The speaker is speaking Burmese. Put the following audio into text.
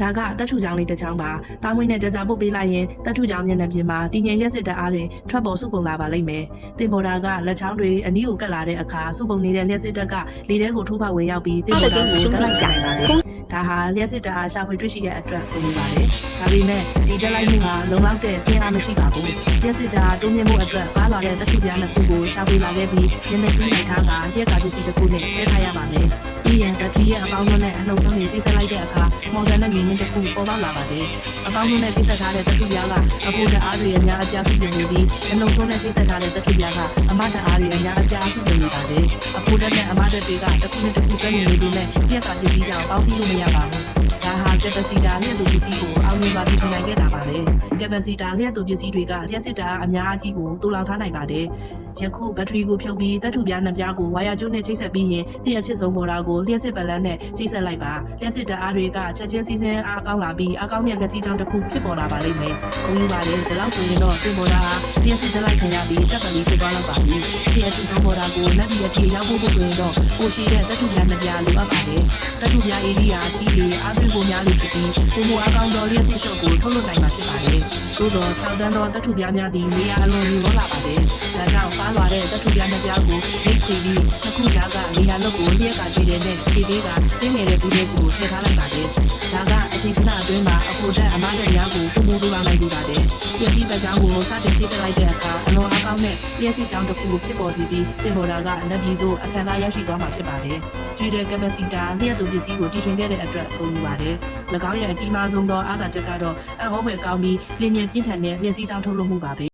ဒါကတက်ထူချောင်းလေးတစ်ချောင်းပါတောင်းမွေးနဲ့ကြကြပုတ်ပေးလိုက်ရင်တက်ထူချောင်းမျက်နှာပြင်မှာတည်ငြိမ်ရက်စစ်တအားတွေထွက်ပေါ်စုပုံလာပါလိမ့်မယ်တင်ပေါ်တာကလက်ချောင်းတွေအနီးကိုကတ်လာတဲ့အခါစုပုံနေတဲ့လျှက်စစ်တက်ကလေထဲကိုထိုးပေါက်ဝင်ရောက်ပြီးတင်ပေါ်တာကိုတက်လိုက်ကြပါတယ်ဒါဟာလျှက်စစ်တအားရှာဖွေတွေ့ရှိတဲ့အတွက်ပုံနေပါတယ်ဒါပေမဲ့ဒီတက်လိုက်မှုကလုံလောက်တဲ့ပြင်အားမရှိပါဘူးလျှက်စစ်တအားတိုးမြင့်မှုအတွက်ပါလာတဲ့တက်ထူပြားနှစ်ခုကိုရှာဖွေလာခဲ့ပြီးမျက်နှာကြီးလိုက်ထားကရက်ကာပစ္စည်းတစ်ခုနဲ့ထည့်ထားရပါမယ်ပြီးရင်ဘက်ထရီရဲ့အပေါင်းအသင်းနဲ့အနှုတ်ဆုံးတွေချိတ်ဆက်လိုက်တဲ့အခါမော်ဒန်နဲ့မြင်းမြင့်တစ်ခုပေါ်ပေါက်လာပါတယ်။အပေါင်းအသင်းနဲ့ချိတ်ဆက်ထားတဲ့တက်ထူပြားကအဖို့တအားတွေအများအပြားစုပြုံနေပြီးအနှုတ်ဆုံးနဲ့ချိတ်ဆက်ထားတဲ့တက်ထူပြားကအမတအားတွေအများအပြားစုပြုံနေပါတယ်။အဖို့တက်နဲ့အမတက်တွေကတစ်ခုနဲ့တစ်ခုတွဲနေနေပြီးနဲ့ပြက်ကပစ္စည်းကြောင့်ပေါင်းစည်းလို့မရပါဘူး။ဒါဟာကက်ပစီတာလျှက်သူပစ္စည်းကိုအောင်မြင်စွာတည်ထောင်နိုင်ခဲ့တာပါပဲ။ကက်ပစီတာလျှက်သူပစ္စည်းတွေကလျှက်စစ်တာအများကြီးကိုတူလောင်ထားနိုင်ပါတယ်။ယခုဘက်ထရီကိုဖြုတ်ပြီးတက်ထူပြားနှစ်ပြားကိုဝါယာကျိုးနဲ့ချိတ်ဆက်ပြီးရင်တည့်အချစ်ဆုံးပေါ်တာကိုလျှက်စစ်ပလန်းနဲ့ချိတ်ဆက်လိုက်ပါလျှက်စစ်တအားတွေကချက်ချင်းစီးစင်းအားကောင်းလာပြီးအားကောင်းတဲ့လက်စည်းချောင်းတစ်ခုဖြစ်ပေါ်လာပါလိမ့်မယ်။ကိုကြီးပါလေဒီလောက်ဆိုရင်တော့တင်ပေါ်တာဟာလျှက်စစ်တက်လိုက်ခံရပြီးတက်ကလေးဖြစ်သွားတော့ပါပြီ။ဒီအချစ်ဆုံးပေါ်တာကိုလက်ပြီးအထိရောက်ဖို့ဆိုရင်တော့ပိုရှိတဲ့တက်ထူပြားနှစ်ပြားလိုအပ်ပါတယ်။တက်ထူပြားအေရီယာကြီးတွေအားသွင်းပုံများလို့ဖြစ်ပြီးပုံမအားကောင်းသောလျှက်စစ်ရှော့ကိုထုတ်လုပ်နိုင်မှာဖြစ်ပါတယ်။သို့သော၆တန်းသောတက်ထူပြားများသည်နေရာအလွန်ကြီးရောလာပါတယ်။ဒါကြောင့်ပါလာတဲ့တက်ထူပြားနှစ်ပြားကိုလိတ်ပြီးတစ်ခုကြားကနေရာလုတ်ကိုလျှက်ကကြည့်တဲ့နဲ့ခြေပေးကတင်းငယ်တဲ့ဘူးလေးကိုထည့်ထားလိုက်ပါတယ်။ဒါကအချိန်ခဏအတွင်းမှာအဖို့တက်အမတဲ့များကိုပုံပုံလိုနိုင်နေပါတယ်။ပြည့်စည်ပတ်ကြောင်းကိုစတင်ချိတ်ဆက်လိုက်တဲ့အခါအလွန်အားကောင်းတဲ့ပြည့်စည်ကြောင်းတစ်ခုကိုဖြစ်ပေါ်စီပြီးတင်ပေါ်တာကလက်ပြီးသို့အခမ်းအနားရောက်ရှိသွားမှာဖြစ်ပါတယ်။ကြီးတဲ့ကပစီတာလျှက်သူပစ္စည်းကိုတည်ထွင်ခဲ့တဲ့အတွက်ဂုဏ်ယူပါတယ်။၎င်းရဲ့အကြီးမားဆုံးသောအားသာချက်ကတော့အဟောဖွယ်ကောင်းပြီးလင်းမြပြင်းထန်တဲ့မျက်စိကြောင့်ထုတ်လုပ်မှုပါပဲ